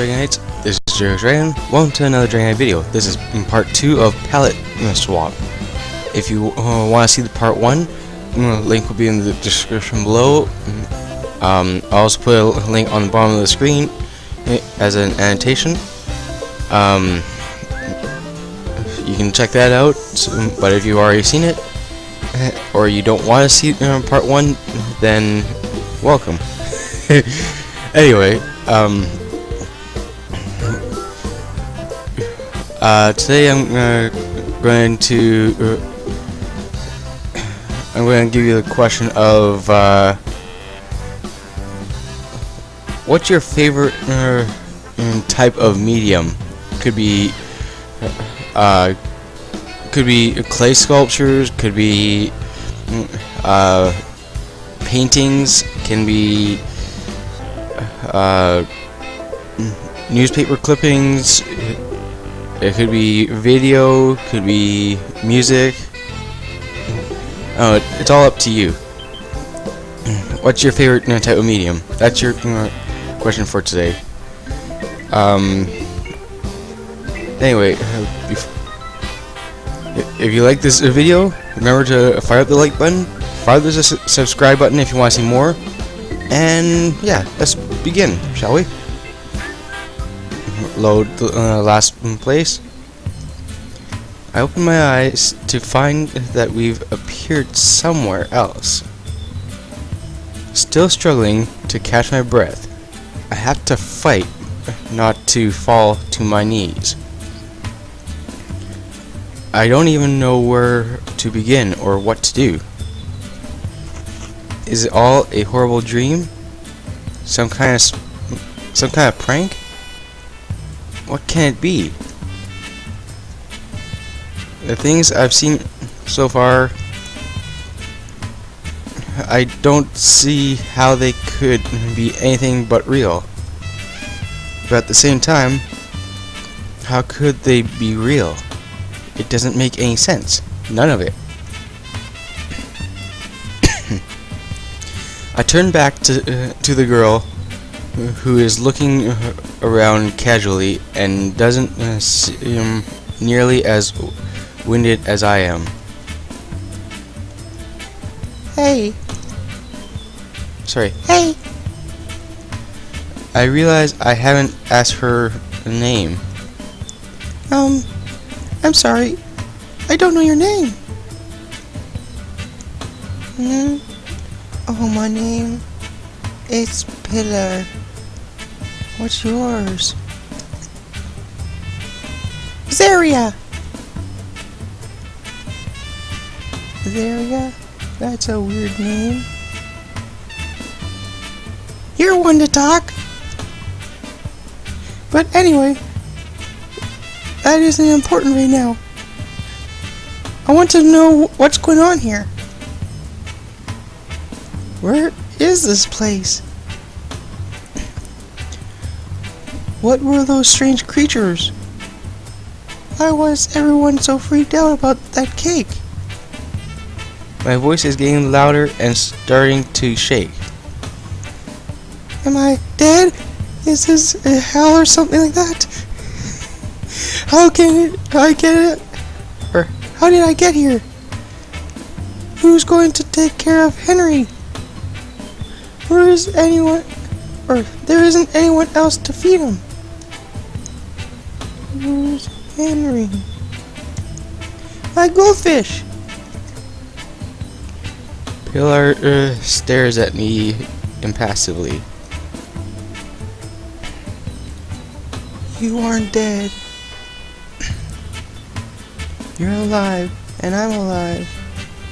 Dragonites, this is DraycosDragon. Welcome to another Dragonite video. This is part 2 of palette swap. If you want to see the part 1, link will be in the description below. I'll also put a link on the bottom of the screen as an annotation. You can check that out, but if you've already seen it, or you don't want to see part 1, then welcome. Anyway, today I'm going to give you the question of what's your favorite type of medium? Could be clay sculptures, could be paintings, can be newspaper clippings, it could be video, could be music. It's all up to you. What's your favorite type of medium? That's your question for today. Anyway, if you like this video, remember to fire up the like button, fire up the subscribe button if you want to see more, and yeah, let's begin, shall we? Load the last place. I open my eyes to find that we've appeared somewhere else. Still struggling to catch my breath, I have to fight not to fall to my knees. I don't even know where to begin or what to do. Is it all a horrible dream? Some kind of prank? What can it be? The things I've seen so far, I don't see how they could be anything but real. But at the same time, how could they be real? It doesn't make any sense. None of it. I turn back to the girl who is looking around casually and doesn't seem nearly as winded as I am. Hey. Sorry. Hey. I realize I haven't asked her name. I'm sorry. I don't know your name. Oh, my name is Pillar. What's yours? Zaria. Zaria? That's a weird name. You're one to talk. But anyway, that isn't important right now. I want to know what's going on here. Where is this place? What were those strange creatures? Why was everyone so freaked out about that cake? My voice is getting louder and starting to shake. Am I dead? Is this hell or something like that? How can I get it? Or how did I get here? Who's going to take care of Henry? Where is anyone? Or there isn't anyone else to feed him. Where's Henry? My goldfish! Pilar stares at me impassively. You aren't dead. You're alive, and I'm alive,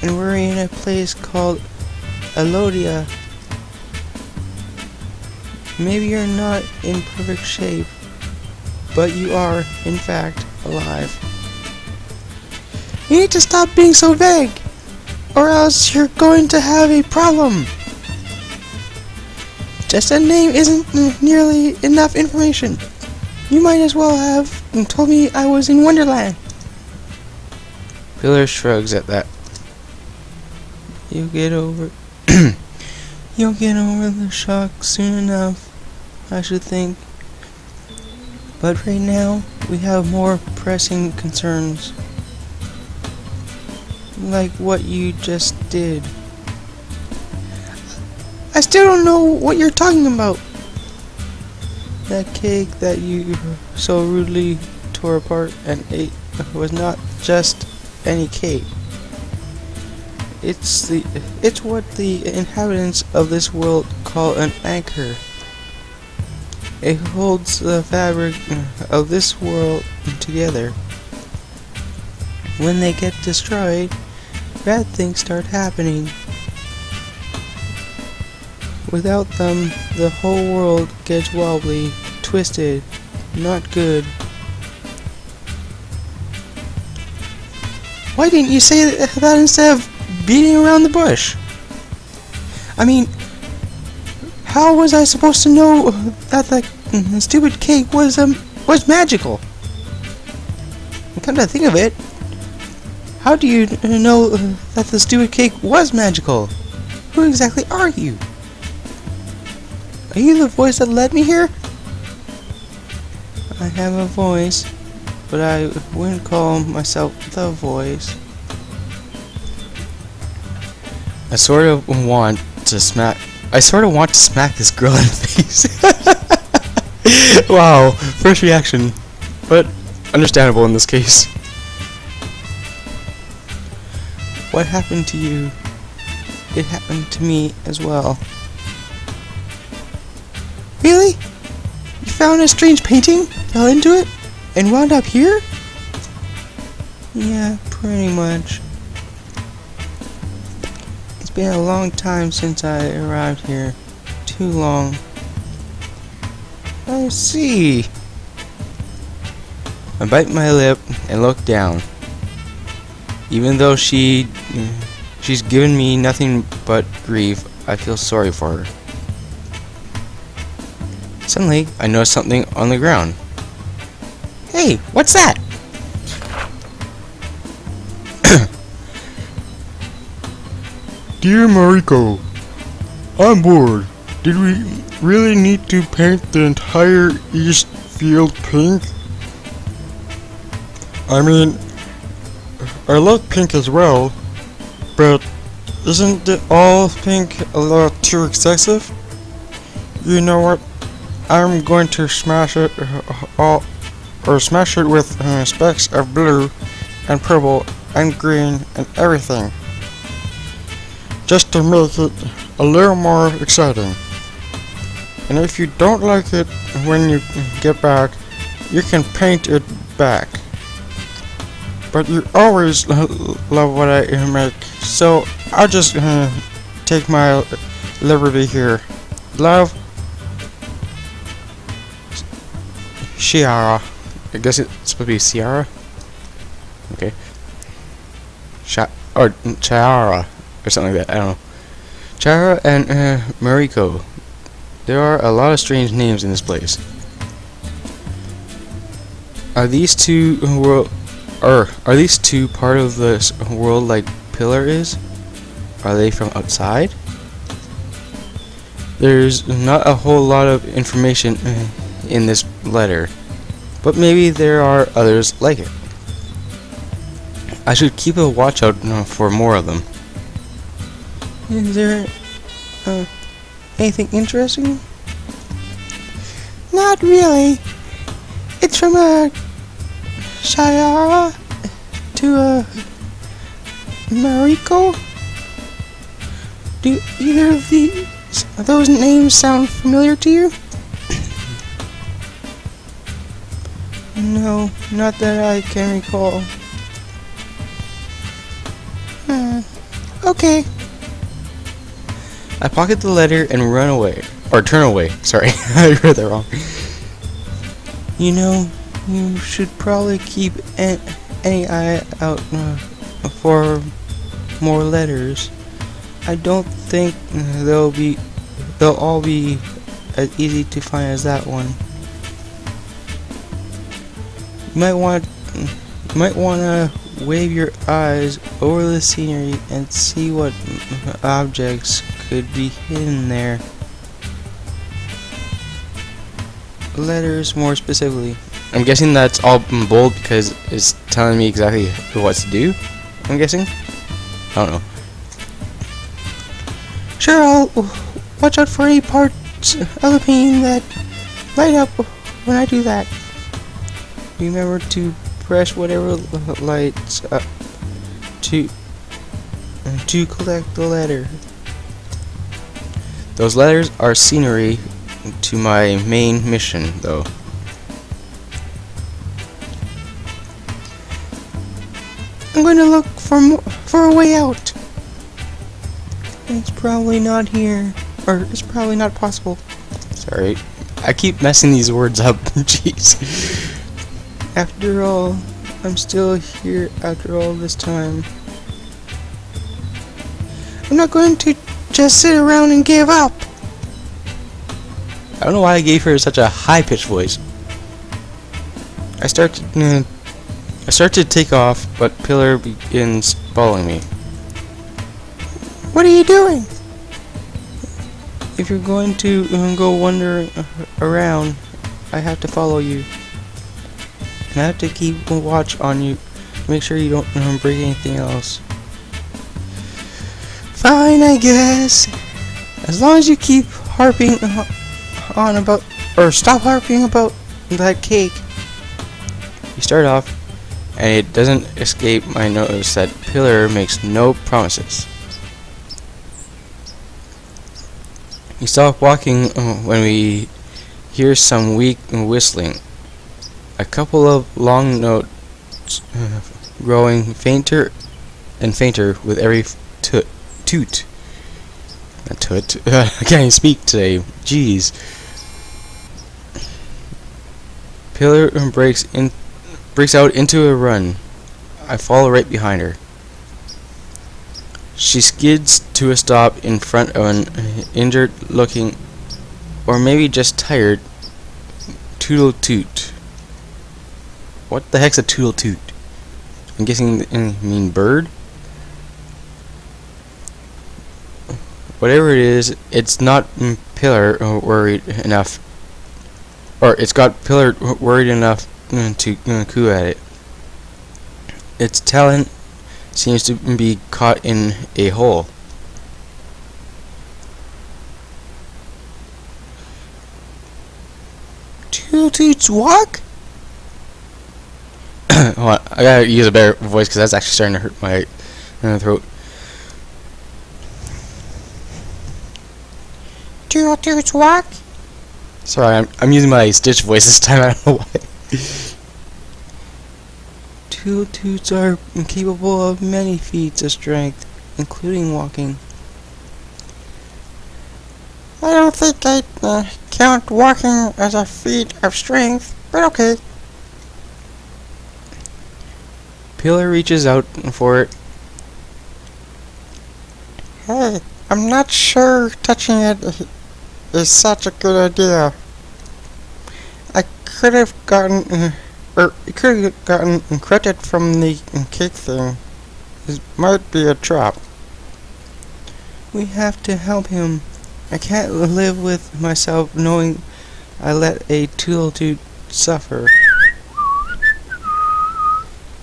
and we're in a place called Elodia. Maybe you're not in perfect shape, but you are, in fact, alive. You need to stop being so vague, or else you're going to have a problem. Just a name isn't nearly enough information. You might as well have told me I was in Wonderland. Pillar shrugs at that. You'll get over the shock soon enough, I should think. But right now, we have more pressing concerns. Like what you just did. I still don't know what you're talking about. That cake that you so rudely tore apart and ate was not just any cake. It's what the inhabitants of this world call an anchor. It holds the fabric of this world together. When they get destroyed, bad things start happening. Without them, the whole world gets wobbly, twisted, not good. Why didn't you say that instead of beating around the bush? I mean, how was I supposed to know that the stupid cake was magical? Come to think of it, how do you know that the stupid cake was magical? Who exactly are you? Are you the voice that led me here? I have a voice, but I wouldn't call myself the voice. I sort of want to smack this girl in the face. Wow, first reaction, but understandable in this case. What happened to you? It happened to me as well. Really? You found a strange painting, fell into it, and wound up here? Yeah, pretty much. It's been a long time since I arrived here. Too long. I see. I bite my lip and look down. Even though she's given me nothing but grief, I feel sorry for her. Suddenly, I notice something on the ground. Hey, what's that? Dear Mariko, I'm bored. Did we really need to paint the entire east field pink? I mean, I love pink as well, but isn't it all pink a lot too excessive? You know what? I'm going to smash it with specks of blue and purple and green and everything, just to make it a little more exciting. And if you don't like it when you get back, you can paint it back. But you always love what I make, so I'll just take my liberty here. Love, Shiara. I guess it's supposed to be Ciara. Okay. Or Chiara, or something like that. I don't know. Chiara and Mariko. There are a lot of strange names in this place. Are these two part of this world like Pillar is? Are they from outside? There's not a whole lot of information in this letter, but maybe there are others like it. I should keep a watch out for more of them. Is there anything interesting? Not really. It's from Shiara to Mariko. Do either of those names sound familiar to you? No, not that I can recall. Okay. I pocket the letter and run away. Or turn away. Sorry, I read that wrong. You know, you should probably keep any eye out for more letters. I don't think they'll all be as easy to find as that one. You might want to wave your eyes over the scenery and see what objects could be hidden there. Letters more specifically. I'm guessing that's all bold because it's telling me exactly what to do. I'm guessing. I don't know. Sure, I'll watch out for any parts of the painting that light up when I do that. Remember to press whatever lights up to collect the letter. Those letters are scenery to my main mission, though. I'm going to look for a way out. It's probably not here, or it's probably not possible. Sorry, I keep messing these words up. Jeez. After all, I'm still here after all this time. I'm not going to just sit around and give up. I don't know why I gave her such a high-pitched voice. I start to take off, but Pillar begins following me. What are you doing? If you're going to go wandering around, I have to follow you. And I have to keep a watch on you to make sure you don't break anything else. Fine, I guess. As long as you keep harping on about, or stop harping about that cake. You start off, and it doesn't escape my notice that Pillar makes no promises. We stop walking when we hear some weak whistling. A couple of long notes growing fainter and fainter with every toot. A toot. I can't even speak today. Jeez. Pillar breaks out into a run. I follow right behind her. She skids to a stop in front of an injured-looking, or maybe just tired, Toodle Toot. What the heck's a Toodle Toot? I'm guessing I mean bird? Whatever it is, it's not Pillar worried enough, or it's got Pillar worried enough to coo at it. Its talent seems to be caught in a hole. Toodle Toots walk? Hold on, I gotta use a better voice because that's actually starting to hurt my throat. Toodle Toots walk? Sorry, I'm using my Stitch voice this time. I don't know why. Toodle Toots are capable of many feats of strength, including walking. I don't think I count walking as a feat of strength, but okay. Pillar reaches out for it. Hey, I'm not sure touching it is such a good idea. I could have gotten credit from the cake thing. It might be a trap. We have to help him. I can't live with myself knowing I let a Toodle Toot suffer.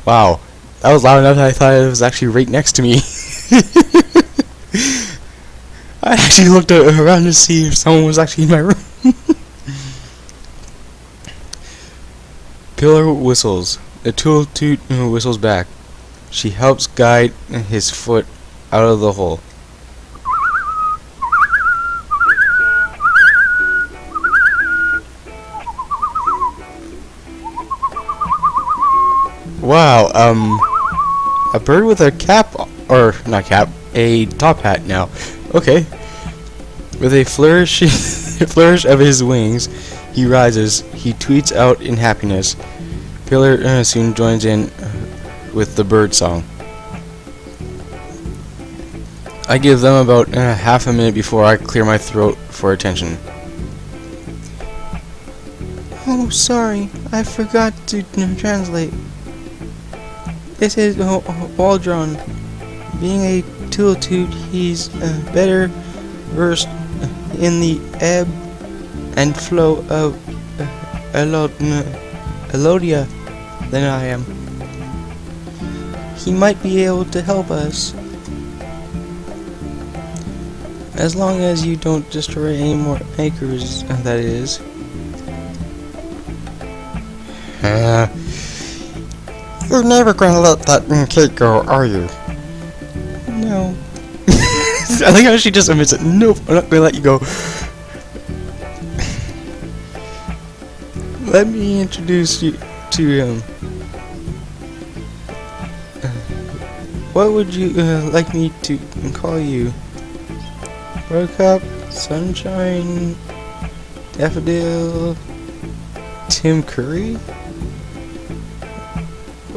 Wow, that was loud enough that I thought it was actually right next to me. I actually looked around to see if someone was actually in my room. Pillar whistles. The Toodle Toot whistles back. She helps guide his foot out of the hole. Wow, a bird with a cap, or not cap, a top hat now. Okay. With a flourish of his wings, he rises. He tweets out in happiness. Pillar soon joins in with the bird song. I give them about half a minute before I clear my throat for attention. Oh, sorry, I forgot to translate. This is Waldron. Being a Toodle Toot, he's better versed in the ebb and flow of Elodia than I am. He might be able to help us. As long as you don't destroy any more acres, that is. You're never gonna let that cake go, are you? No. I like how she just admits it. Nope, I'm not gonna let you go. Let me introduce you to him. What would you like me to call you? Buttercup, Sunshine, Daffodil, Tim Curry?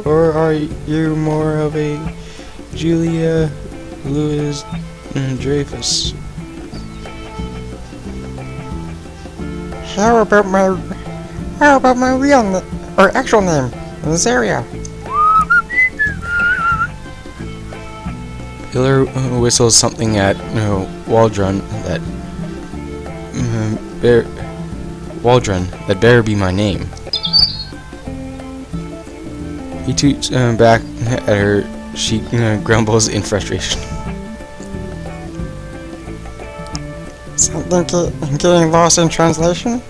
Or are you more of a Julia Louis Dreyfus? How about my real or actual name, Zaria? Pillar whistles something at Waldron that better be my name. He toots back at her. She grumbles in frustration. Something getting lost in translation?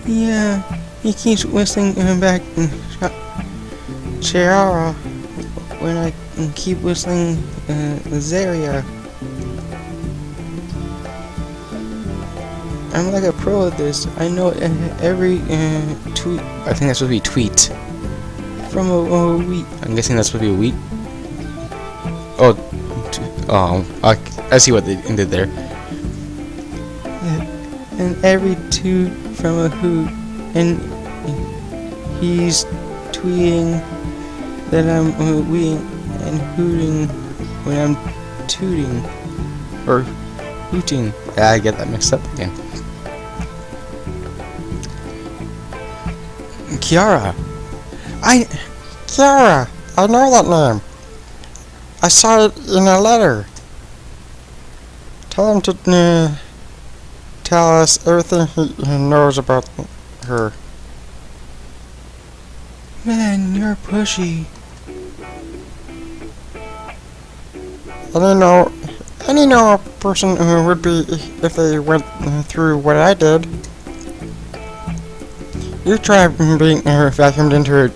Yeah, he keeps whistling back Chiara when I keep whistling Zaria. I'm like a pro at this. I know every tweet. I think that's supposed to be tweet. From a wheat. I'm guessing that's supposed to be a wheat. Oh, I see what they did there. And every toot from a hoot, and he's tweeting that I'm weeing and hooting when I'm tooting or hooting. I get that mixed up again. Kiara, I know that name. I saw it in a letter. Tell him to tell us everything he knows about her. man, you're pushy. Any normal person who would be if they went through what I did. You try being vacuumed into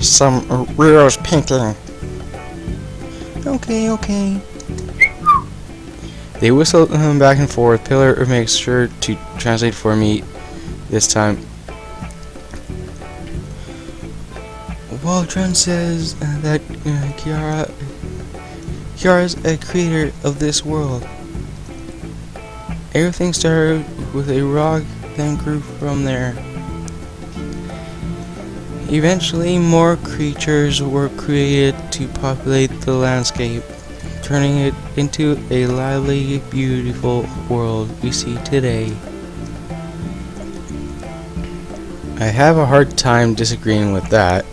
some weirdo's painting. Okay. They whistle back and forth. Pillar makes sure to translate for me this time. Waldron says that Kiara's a creator of this world. Everything started with a rock, then grew from there. Eventually, more creatures were created to populate the landscape, turning it into a lively, beautiful world we see today. I have a hard time disagreeing with that.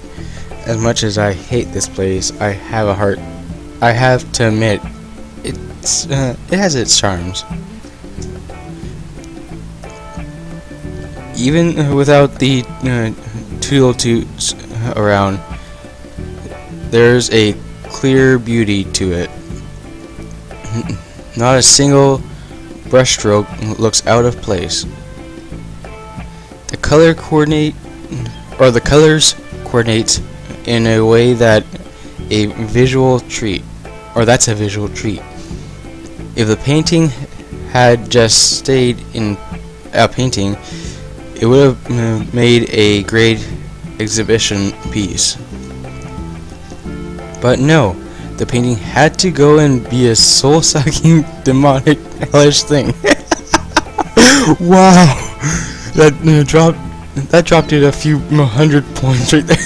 As much as I hate this place, I have to admit, it has its charms. Even without the Tweedletoots around, there's a clear beauty to it. Not a single brushstroke looks out of place. The colors coordinate in a way that's a visual treat. If the painting had just stayed in a painting, it would have made a great exhibition piece. But no, the painting had to go and be a soul-sucking, demonic, hellish thing. Wow, that dropped it a few 100 points right there.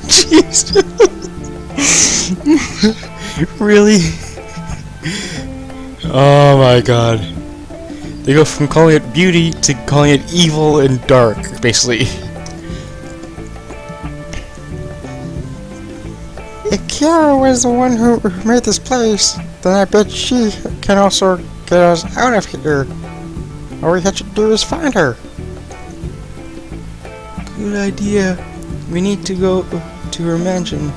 Jeez. Really? Oh my god. They go from calling it beauty to calling it evil and dark, basically. If Kiara was the one who made this place, then I bet she can also get us out of here. All we have to do is find her. Good idea. We need to go to her mansion.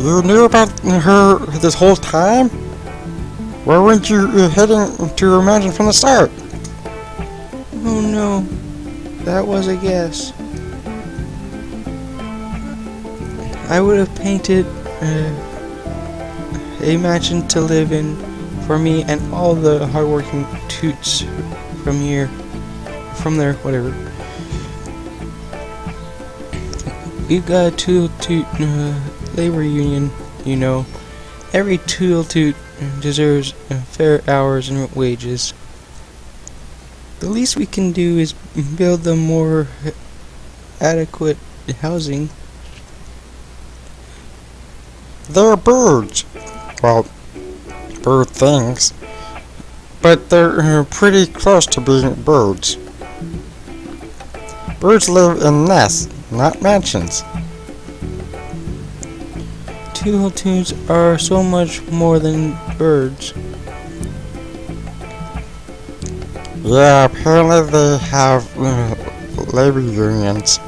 You knew about her this whole time? Why weren't you heading to her mansion from the start? Oh no, that was a guess. I would have painted a mansion to live in for me and all the hardworking toots from there, whatever. We've got a toot labor union, you know. Every toot deserves fair hours and wages. The least we can do is build them more adequate housing. They're birds. Well, bird things. But they're pretty close to being birds. Birds live in nests, not mansions. Toots are so much more than birds. Yeah, apparently they have labor unions.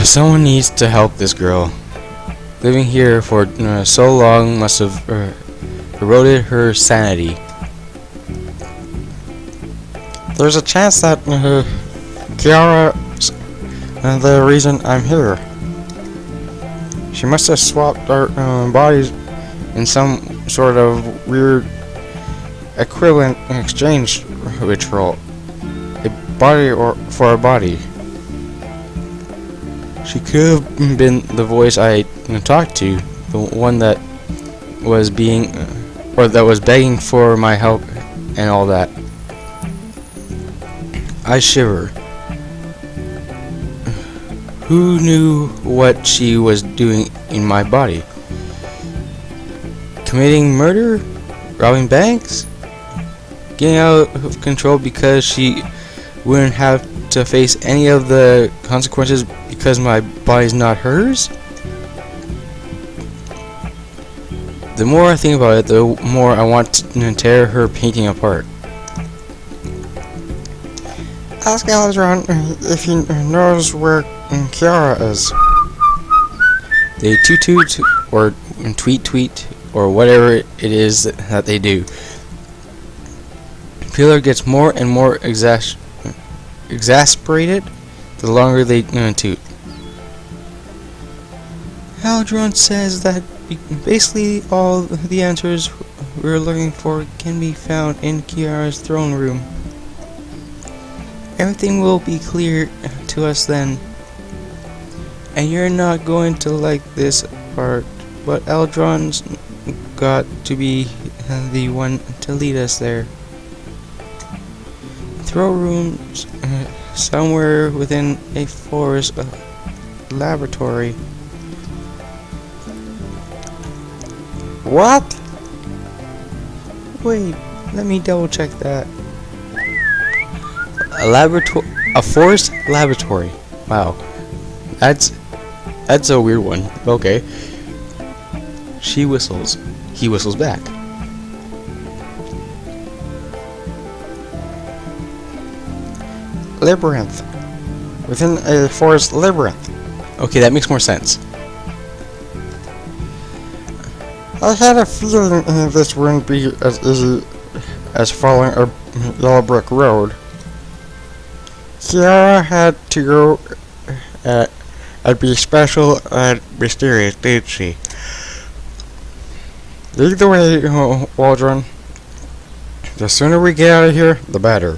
Someone needs to help this girl. Living here for so long must have eroded her sanity. There's a chance that Kiara's the reason I'm here. She must have swapped our bodies in some sort of weird equivalent exchange ritual. A body for a body. She could have been the voice I talked to, the one that was begging for my help and all that. I shiver. Who knew what she was doing in my body? Committing murder? Robbing banks? Getting out of control because she wouldn't have to face any of the consequences because my body's not hers? The more I think about it, the more I want to tear her painting apart. Ask Aldron if he knows where Kiara is. They toot or tweet or whatever it is that they do. Pillar gets more and more exasperated the longer they toot. Aldron says that basically all the answers we're looking for can be found in Kiara's throne room. Everything will be clear to us then. And you're not going to like this part, but Aldron's got to be the one to lead us there. Throne rooms somewhere within a forest laboratory. What? Wait, let me double check that. A forest laboratory. Wow, that's a weird one. Okay. She whistles. He whistles back. Labyrinth. Within a forest labyrinth. Okay, that makes more sense. I had a feeling this wouldn't be as easy as following a yellow brick road. Kiara had to go and be special and mysterious, didn't she? Either way, Waldron, the sooner we get out of here, the better.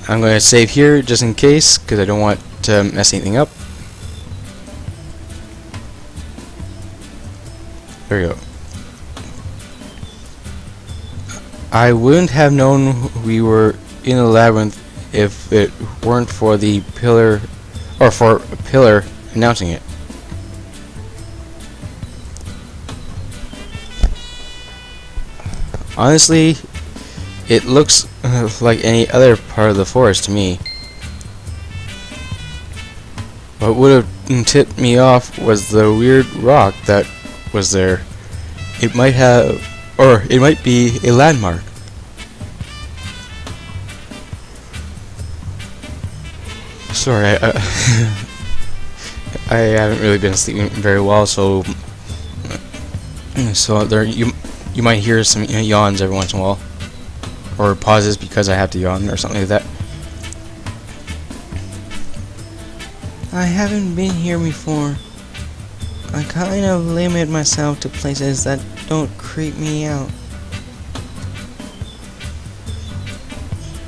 I'm going to save here just in case, because I don't want to mess anything up. There we go. I wouldn't have known we were in a labyrinth if it weren't for the pillar, or for a pillar announcing it. Honestly, it looks like any other part of the forest to me. What would have tipped me off was the weird rock that was there. It might have, or it might be a landmark. Sorry, I haven't really been sleeping very well, so there you might hear some yawns every once in a while, or pauses because I have to yawn or something like that. I haven't been here before. I kind of limit myself to places that don't creep me out.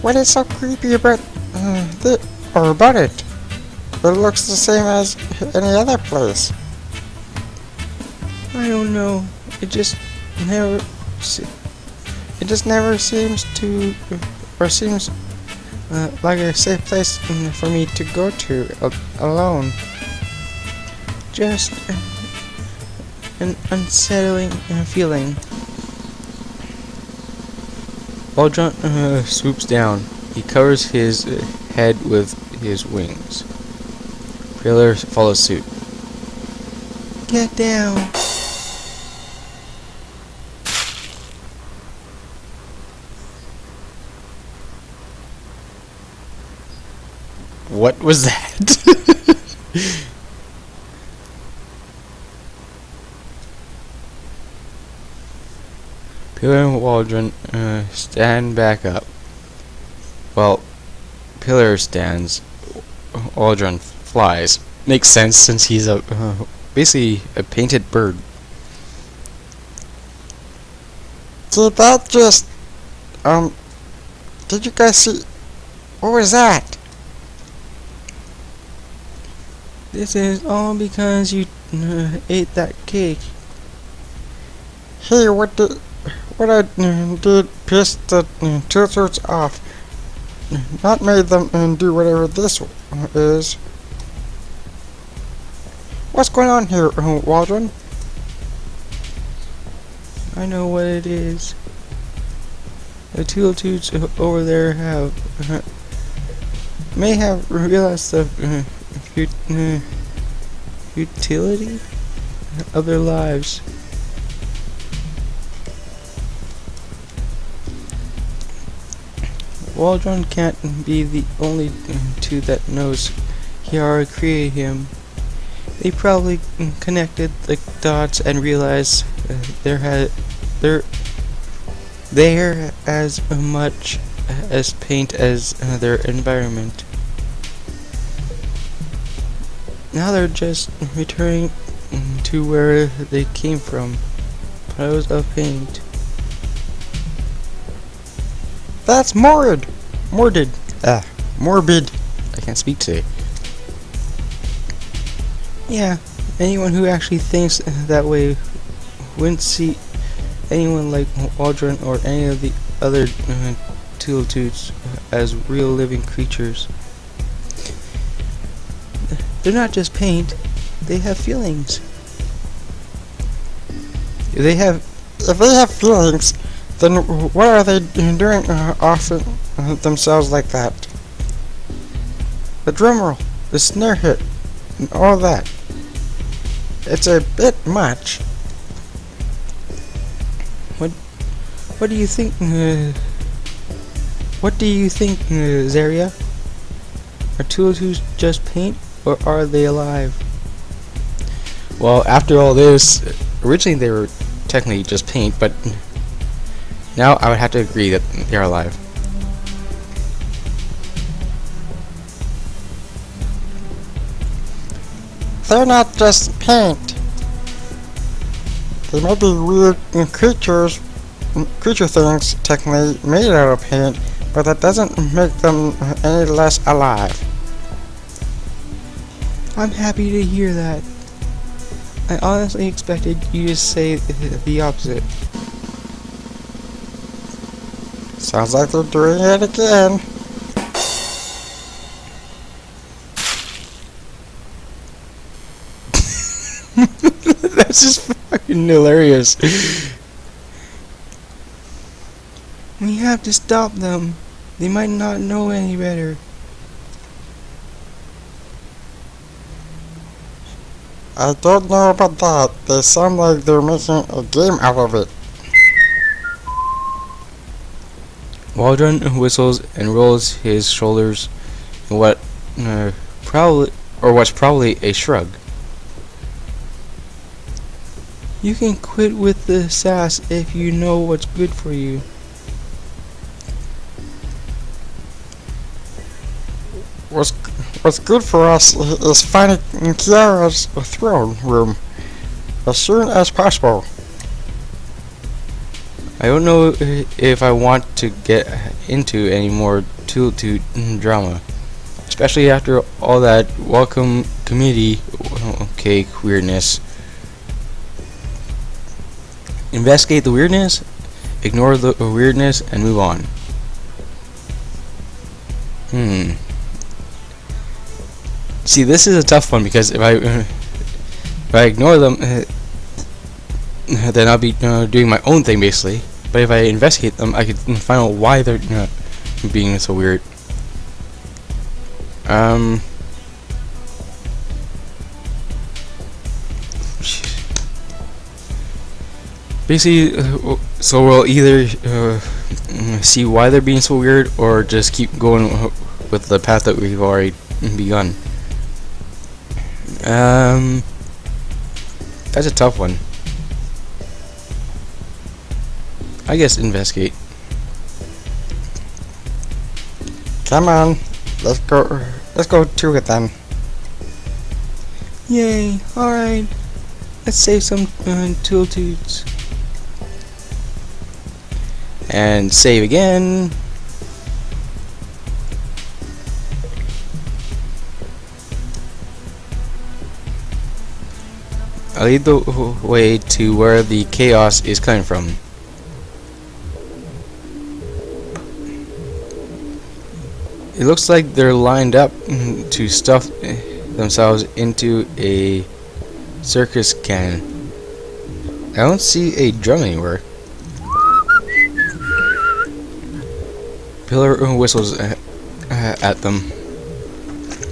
What is so creepy about about it? It looks the same as any other place. I don't know. It just never seems to, or seems like a safe place for me to go to alone. Just an unsettling feeling. Waldron swoops down. He covers his head with his wings. Trailer follows suit. Get down. What was that? Pillar and Waldron stand back up. Well, Pillar stands. Waldron flies. Makes sense since he's a basically a painted bird. Did that just did you guys see? What was that? This is all because you ate that cake. Hey, what I did pissed the two-thirds off. Not made them do whatever this is. What's going on here, Waldron? I know what it is. The Toots over there may have realized the utility of their lives. Waldron can't be the only two that knows Kiara created him. They probably connected the dots and realized they're as much as paint as their environment. Now they're just returning to where they came from, piles of paint. That's morbid. Morbid. I can't speak today. Yeah, anyone who actually thinks that way wouldn't see anyone like Waldron or any of the other Toots as real living creatures. They're not just paint, they have feelings. If they have feelings, then what are they doing offing themselves like that? The drum roll, the snare hit, and all that. It's a bit much. What do you think? What do you think, Zaria? Are Toots just paint, or are they alive? Well, after all this, originally they were technically just paint, but now I would have to agree that they are alive. They're not just paint. They may be weird creature things technically made out of paint, but that doesn't make them any less alive. I'm happy to hear that. I honestly expected you to say the opposite. Sounds like they're doing it again. That's just fucking hilarious. We have to stop them. They might not know any better. I don't know about that. They sound like they're making a game out of it. Waldron whistles and rolls his shoulders in what's probably a shrug. You can quit with the sass if you know what's good for you. What's good for us is finding Kiara's throne room as soon as possible. I don't know if I want to get into any more Tool-Toot drama, especially after all that welcome committee cake weirdness. Investigate the weirdness, ignore the weirdness, and move on. See, this is a tough one because if I ignore them, then I'll be doing my own thing basically. But if I investigate them, I could find out why they're being so weird. Basically, so we'll either see why they're being so weird, or just keep going with the path that we've already begun. That's a tough one. I guess investigate. Come on, let's go to it then. Yay! All right, let's save some Tool-Toots. And save again. I'll lead the way to where the chaos is coming from. It looks like they're lined up to stuff themselves into a circus cannon. I don't see a drum anywhere. Pillar whistles at them.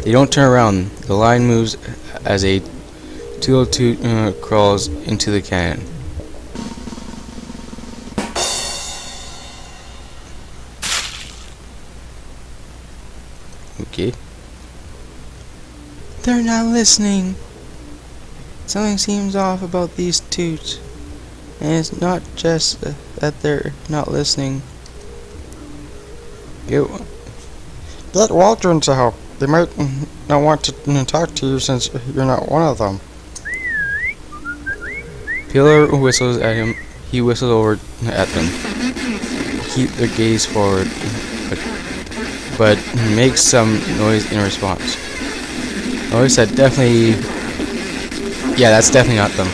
They don't turn around. The line moves as a Tool-Toot crawls into the cannon. Okay. They're not listening. Something seems off about these toots. And it's not just that they're not listening. Get Waldron to help. They might not want to talk to you since you're not one of them. Pillar whistles at him. He whistles over at them. Keep their gaze forward, but makes some noise in response. Noise that definitely... Yeah, that's definitely not them.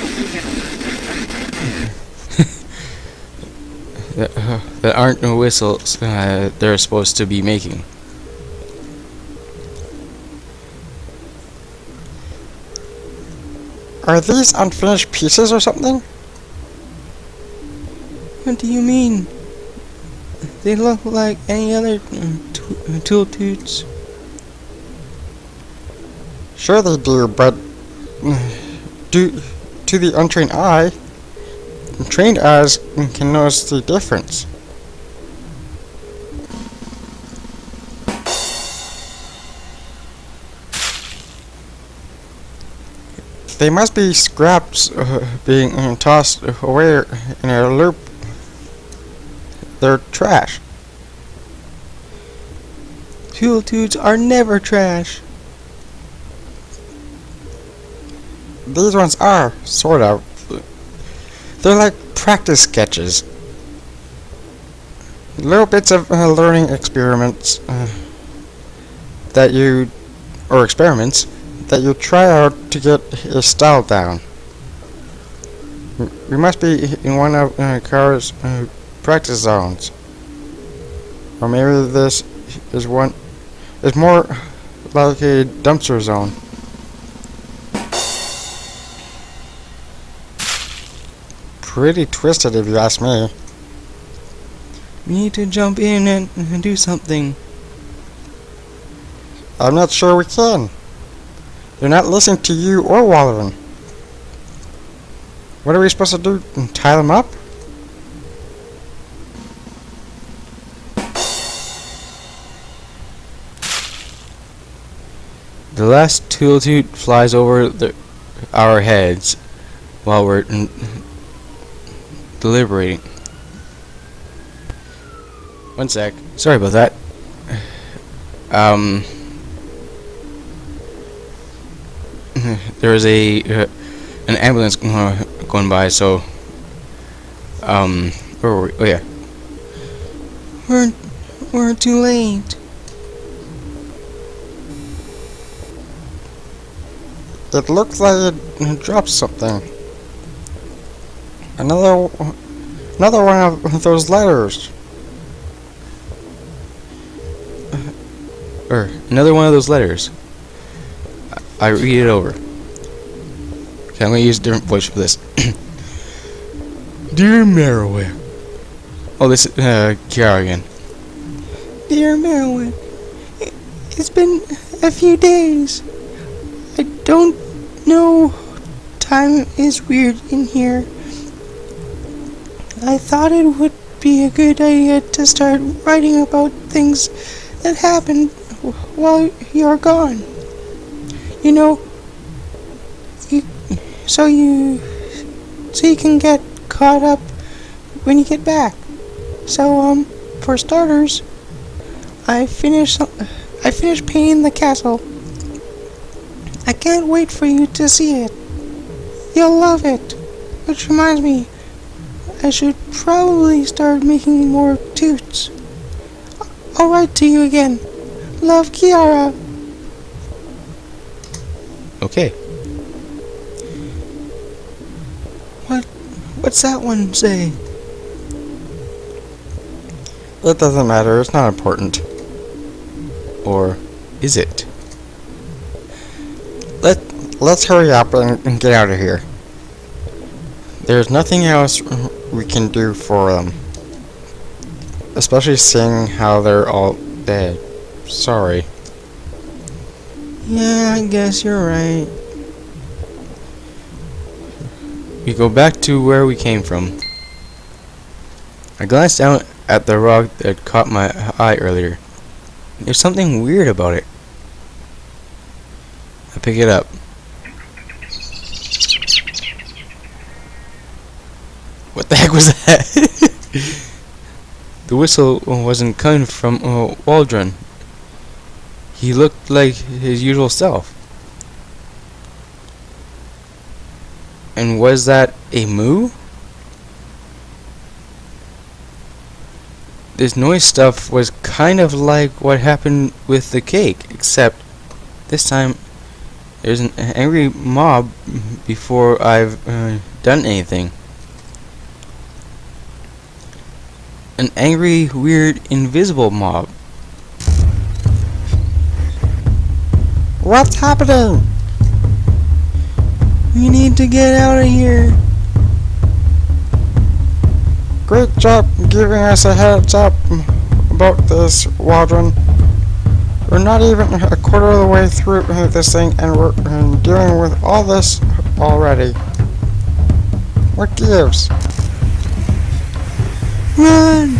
That aren't no whistles they're supposed to be making. Are these unfinished pieces or something? What do you mean? They look like any other Tool-Toots. Sure they do, but to the untrained eye, trained eyes can notice the difference. They must be scraps being tossed away in a loop. They're trash. Tool-Toots are never trash. These ones are, sort of. They're like practice sketches. Little bits of learning experiments experiments that you try out to get a style down. We must be in one of Kara's practice zones. Or maybe this is more like a dumpster zone. Pretty twisted if you ask me. We need to jump in and do something. I'm not sure we can. They're not listening to you or Waldron. What are we supposed to do? Tie them up? The last toot flies over our heads while we're deliberating. One sec. Sorry about that. There was an ambulance going by, so where were we? Oh yeah. We're too late. It looks like it dropped something. Another one of those letters. Another one of those letters. I read it over. Okay, I'm gonna use a different voice for this. Dear Marowak. Oh, this is Kiara again. Dear Marowak, it's been a few days. I don't know. Time is weird in here. I thought it would be a good idea to start writing about things that happened while you're gone. You know, so you can get caught up when you get back. So for starters, I finished painting the castle. I can't wait for you to see it. You'll love it. Which reminds me, I should probably start making more toots. I'll write to you again. Love, Kiara. Okay. What's that one say? It doesn't matter, it's not important. Or is it? Let's hurry up and get out of here. There's nothing else we can do for them. Especially seeing how they're all dead. Sorry. Yeah, I guess you're right. We go back to where we came from. I glanced down at the rock that caught my eye earlier. There's something weird about it. I pick it up. What the heck was that? The whistle wasn't coming from Waldron. He looked like his usual self. And was that a moo? This noise stuff was kind of like what happened with the cake, except this time there's an angry mob before I've done anything. An angry, weird, invisible mob. What's happening? We need to get out of here. Great job giving us a heads up about this, Waldron. We're not even a quarter of the way through this thing and we're dealing with all this already. What gives? Run!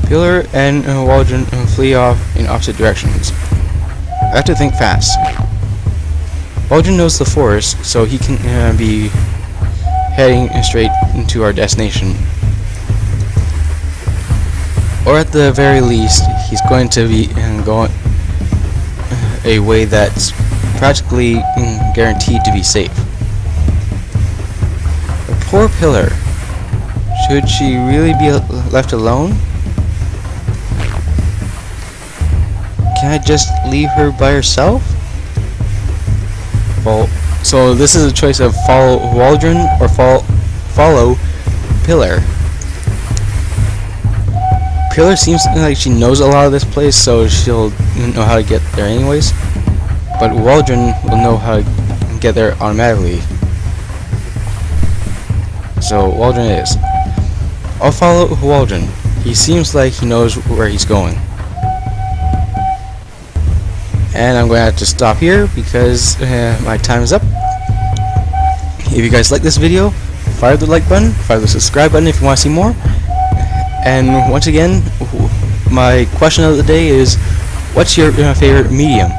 Pillar and Waldron flee off in opposite directions. I have to think fast. Waldron knows the forest, so he can be heading straight into our destination. Or at the very least, he's going to be going a way that's practically guaranteed to be safe. A poor Pillar. Should she really be left alone? Can I just leave her by herself? Well, so this is a choice of follow Waldron or follow Pillar. Pillar seems like she knows a lot of this place, so she'll know how to get there anyways. But Waldron will know how to get there automatically. So Waldron it is. I'll follow Waldron. He seems like he knows where he's going. And I'm going to have to stop here because my time is up. if you guys like this video, fire the like button, fire the subscribe button if you want to see more. And once again, my question of the day is, what's your favorite medium?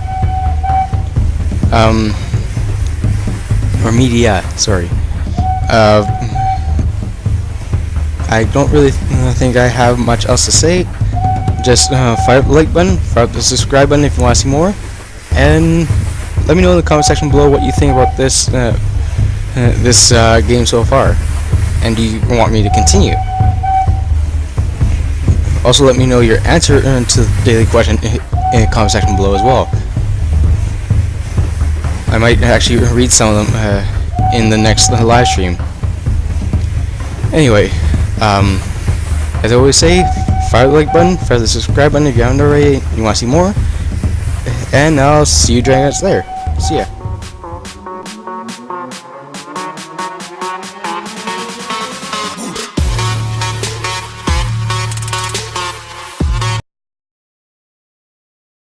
Or media, sorry. I don't really think I have much else to say. Just fire up the like button, fire up the subscribe button if you want to see more, and let me know in the comment section below what you think about this game so far, and do you want me to continue? Also, let me know your answer to the daily question in the comment section below as well. I might actually read some of them in the next live stream. Anyway, as I always say, fire the like button, fire the subscribe button if you haven't already, you want to see more, and I'll see you Dragons later. See ya.